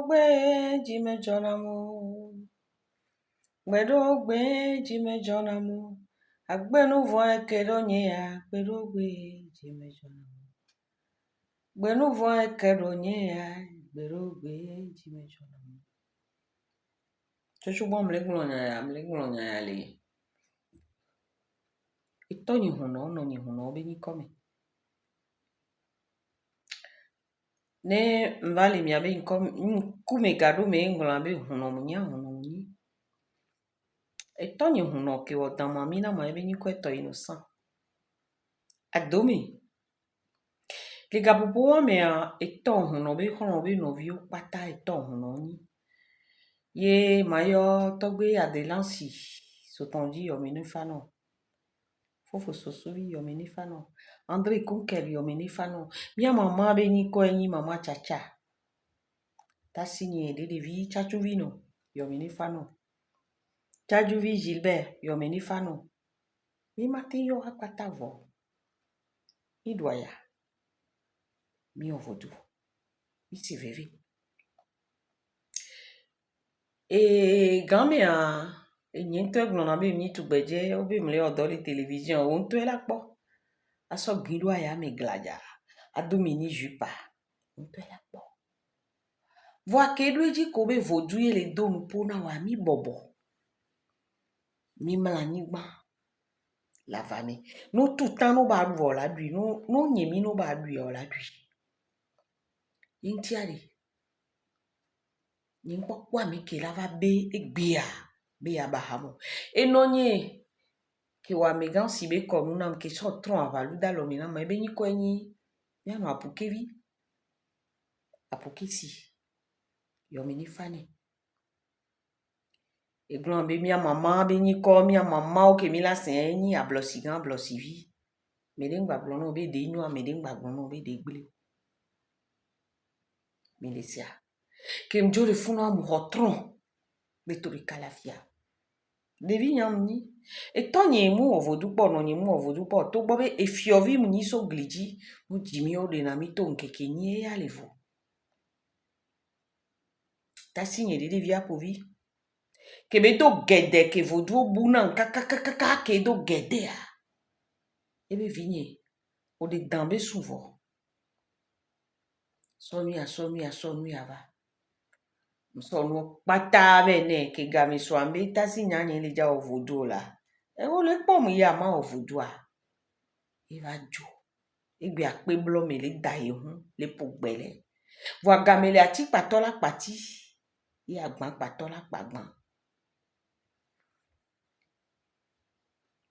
Gbedogbe jime jonamu. Gbedogbe jime jonamu. Agbenu voe kedonye ya. Gbedogbe jime jonamu. Gbenu voe kedonye ya. Gbedogbe jime jonamu. Chochubwa mleglonya ya le. Ito ni huno be ni kome. Ne mvali miabe kume gado me ngla be huno munyi. Ito ni huno ke wodama mina ma ebe ni kweto innocent. Adome. Le gabubo wa me a ito huno be kono be no vi pata ito huno ni. Ye mayo togbe adelansi sotonji yo menefano. Fofo sosubi yo menefano. André Kunkel yo menefano. Mia mama be ni ko enyi mama chacha. Tasinye de vi chachu vino yo menefano. Chajuvi Gilbert yo menefano. Mi mati yo akpata vo. Mi doya. Mi ovodu. Mi si veve. Game a nyento eglona be mi tugbeje obe mle odoli television onto ela po. Aso gindwa ya me glaja. Adomini jupa. Onto ela po. Voa kedweji kobe vodu ele donu pona wa mi bobo. Mi malanigba. Lavane. No tout temps no ba ru la dui. No nyemi no ba dui la dui. Yintiari. Kwa mi ke lava be egbea. Be ya bahamo. Enonye. Ke wa megan si be konunam ke so tron avalu da lomina ma ebe ni kwenyi. Ya no apukevi. Apukesi. Yo menifane. E glon be mia mama be ni ko mia mama o ke mi la sen ni ablosigan blosivi. Medengba glono be de inu a medengba glono be de gbele. Melesia. Ke mjole funo amu hotron. Betori kalafia. Devi nyam ni. E to nye mu ovodu po no nye mu ovodu po. To bobe e fiovi mu ni so gliji. Mu jimi o de na mi to nkeke nye ya levo. Tasi nye de via povi. Ke be do gede ke vodu o bunan kakakakaka ke do gede ya. Ebe vinye. O de dambe souvo. Sonu ya va. Sonu pata vene ke game swambe tasi nyanye le ja ovodu la. E o le pom ya ma ovodu a. E va jo. E gbe akpe blo me le daye hun le pogbele. Voa game le ati patola pati. E agban patola pagban.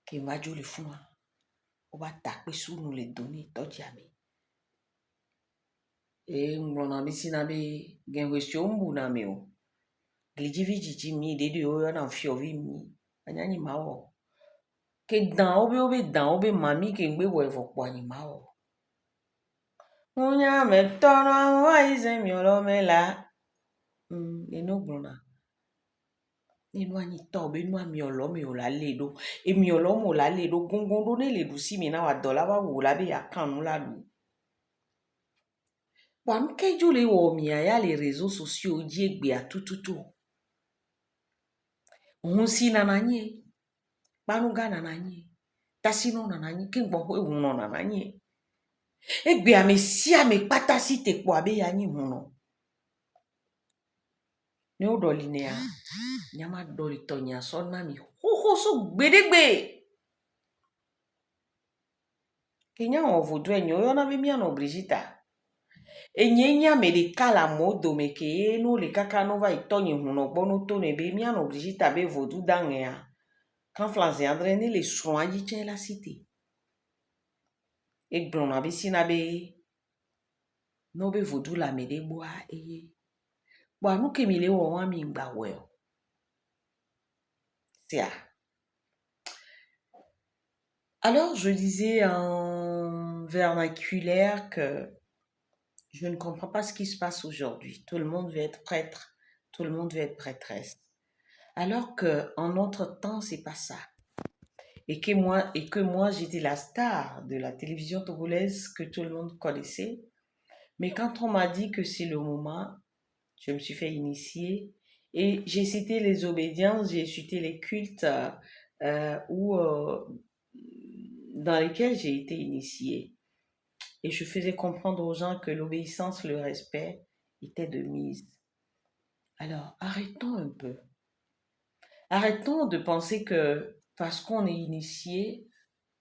Ke ma jo le fuma. O ba takpe sou nou le doni tojiame. E mblona bisina be genwe shombu na me o. Glijivi jiji mi de yo na fiovi mi. Anyani ma o. Ke dan obe mami ke ngbe wo evokpo ani ma o. Unya me tono wa ize mi olo me la. Eno mblona. Eno ani to be no ami olo me o la le do. E mi olo mo la le do gongondo ne le du si mi na wa dola wa wo la be akanu la du. Wan ke jule wo mi ya les réseaux sociaux di egbe a tututu. Hunsi nananye. Banuga nananye. Tasino nananye. Kingbo huno nananye. Egbe a me si a me pata si te kwa be ya ni huno. Ne o doli ne ya. Nyama doli to nya son nami. Ho so gbedegbe. Kenya o vodwe nyo yo na be mi ano Brigitta. Enyenya me de kala modo me ke no le kaka no va itonye huno bono to ne be mi ano Brigitta be vodu dange ya. Quand flanze andre ne le soin yi chen la cité. E blona be sina be no be vodu la me de boa eye. Boa nou ke mi le wo wan mi ngba we. Tia. Alors je disais en vernaculaire que je ne comprends pas ce qui se passe aujourd'hui. Tout le monde veut être prêtre, tout le monde veut être prêtresse. Alors que en notre temps, c'est pas ça. Et que moi j'étais la star de la télévision togolaise que tout le monde connaissait. Mais quand on m'a dit que c'est le moment, Je me suis fait initier et j'ai cité les obédiences, j'ai cité les cultes où, dans lesquels j'ai été initiée. Et je faisais comprendre aux gens que l'obéissance, le respect était de mise. Alors, arrêtons un peu. Arrêtons de penser que parce qu'on est initié,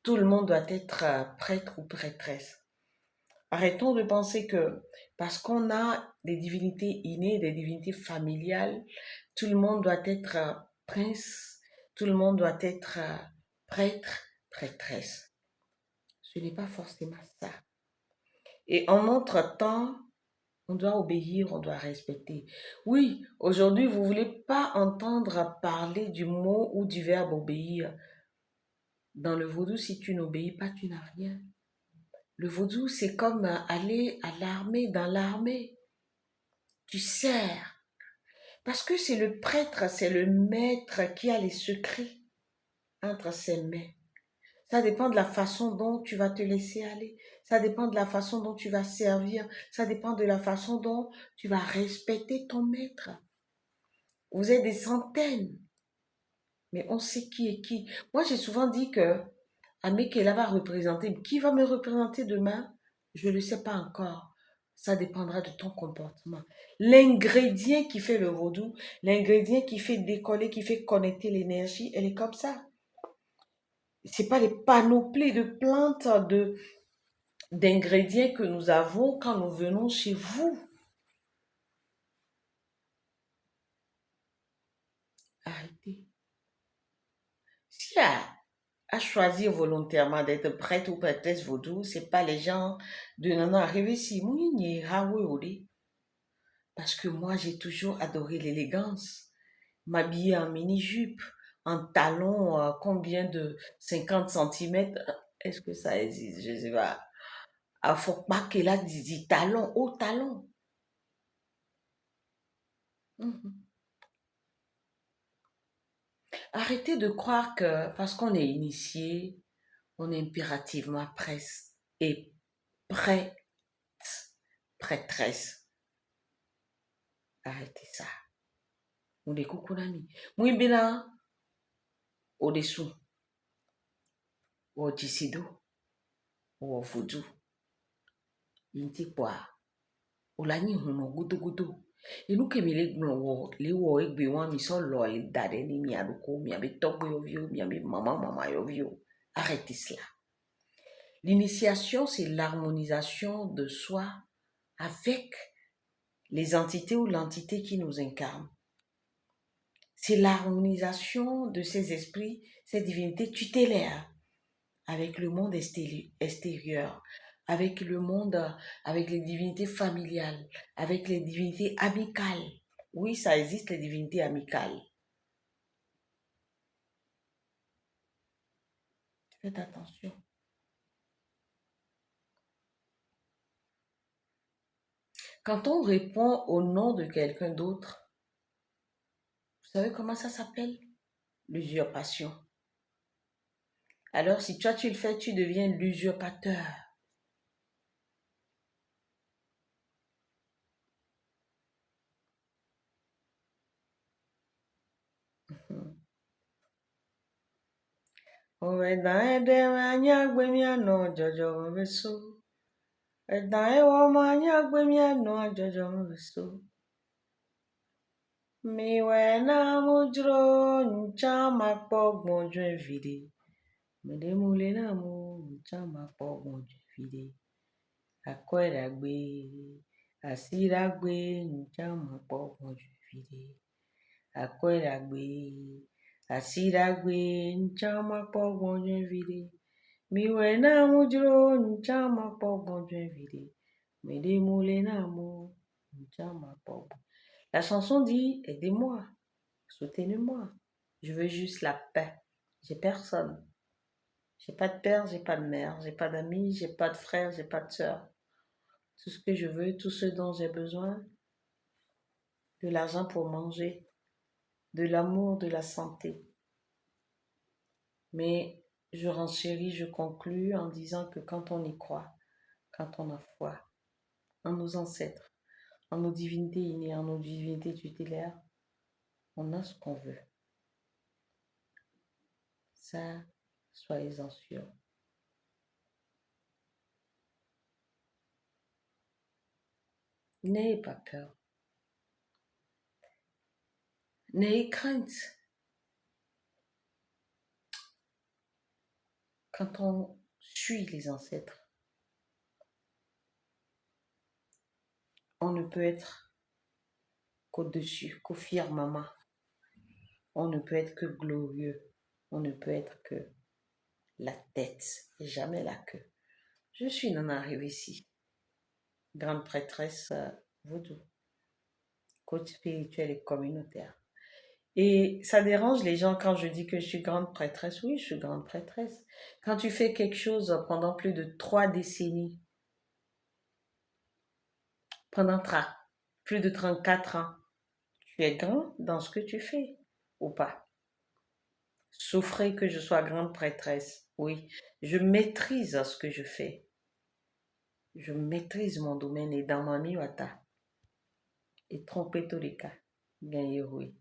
tout le monde doit être prêtre ou prêtresse. Arrêtons de penser que parce qu'on a des divinités innées, des divinités familiales, tout le monde doit être prince, tout le monde doit être prêtre, prêtresse. Ce n'est pas forcément ça. Et en notre temps, on doit obéir, on doit respecter. Oui, aujourd'hui, vous ne voulez pas entendre parler du mot ou du verbe obéir. Dans le vaudou, si tu n'obéis pas, tu n'as rien. Le vaudou, c'est comme aller à l'armée, dans l'armée. Tu sers. Parce que c'est le prêtre, c'est le maître qui a les secrets entre ses mains. Ça dépend de la façon dont tu vas te laisser aller. Ça dépend de la façon dont tu vas servir. Ça dépend de la façon dont tu vas respecter ton maître. Vous êtes des centaines, mais on sait qui est qui. Moi, j'ai souvent dit que Amekela va représenter. Qui va me représenter demain? Je ne le sais pas encore. Ça dépendra de ton comportement. L'ingrédient qui fait le vaudou, l'ingrédient qui fait décoller, qui fait connecter l'énergie, elle est comme ça. C'est pas les panoplies de plantes, d'ingrédients que nous avons quand nous venons chez vous. Arrêtez. Si à choisir volontairement d'être prêtre ou prêtresse vaudou, c'est pas les gens de non arriver si mouini parce que moi j'ai toujours adoré l'élégance, m'habiller en mini-jupe, en talons combien de 50 centimètres, est-ce que ça existe, je sais pas. Ah, faut pas qu'elle a des talons, hauts talons. Mhm. Arrêtez de croire que parce qu'on est initié, on est impérativement presse et prête, prêtresse. Arrêtez ça. Ou des coucounami. Moi, bien, au-dessous, ou au tisido, ou au voodoo. Inti kwa, ou la ni huno gudu gudu. Inu ke mi le wo egbe wan mi so lo le dade ni mi aduko, mi abe togbe yo vio, mi abe mama yo vio. Arrêtez cela. L'initiation, c'est l'harmonisation de soi avec les entités ou l'entité qui nous incarne. C'est l'harmonisation de ces esprits, ces divinités tutélaires avec le monde extérieur, avec le monde, avec les divinités familiales, avec les divinités amicales. Oui, ça existe, les divinités amicales. Faites attention. Quand on répond au nom de quelqu'un d'autre, vous savez comment ça s'appelle? L'usurpation. Alors, si toi tu le fais, tu deviens l'usurpateur. Owedan edem anya gbemi ano jojo meso. Edan ewo ma anya gbemi ano jojo meso. Miwe na mujro ncha makpo gbonjo evide. Mede mule na mu ncha makpo gbonjo evide. Akwedagbe, asiragbe ncha makpo gbonjo evide. Akwedagbe, asiragbe ncha makpo gbonjo evide. Miwe na mujro ncha makpo gbonjo evide. Mede mule na mu ncha makpo gbonjo. La chanson dit aidez-moi, soutenez-moi. Je veux juste la paix. J'ai personne. J'ai pas de père, j'ai pas de mère, j'ai pas d'amis, j'ai pas de frère, j'ai pas de soeur. Tout ce que je veux, tout ce dont j'ai besoin, de l'argent pour manger, de l'amour, de la santé. Mais je renchéris, je conclus en disant que quand on y croit, quand on a foi en nos ancêtres, En nos divinités innées, en nos divinités tutélaires, on a ce qu'on veut. Ça, soyez-en sûrs. N'ayez pas peur. N'ayez crainte. Quand on suit les ancêtres, on ne peut être qu'au-dessus, qu'au firmament. On ne peut être que glorieux. On ne peut être que la tête et jamais la queue. Je suis Nana Rivesi, grande prêtresse vaudou, coach spirituel et communautaire. Et ça dérange les gens quand je dis que je suis grande prêtresse. Oui, je suis grande prêtresse. Quand tu fais quelque chose pendant plus de 3 décennies, pendant plus de 34 ans, tu es grand dans ce que tu fais ou pas. Souffrez que je sois grande prêtresse. Oui, je maîtrise ce que je fais. Je maîtrise mon domaine et dans ma miwata. Et tromper tous les cas. Gagner, oui.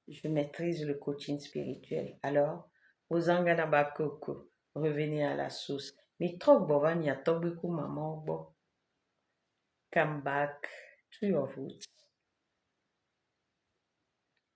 Je maîtrise le coaching spirituel. Alors, aux Anganabakoko, revenez à la source. Mais trop bovan, il y a maman, come back to your roots.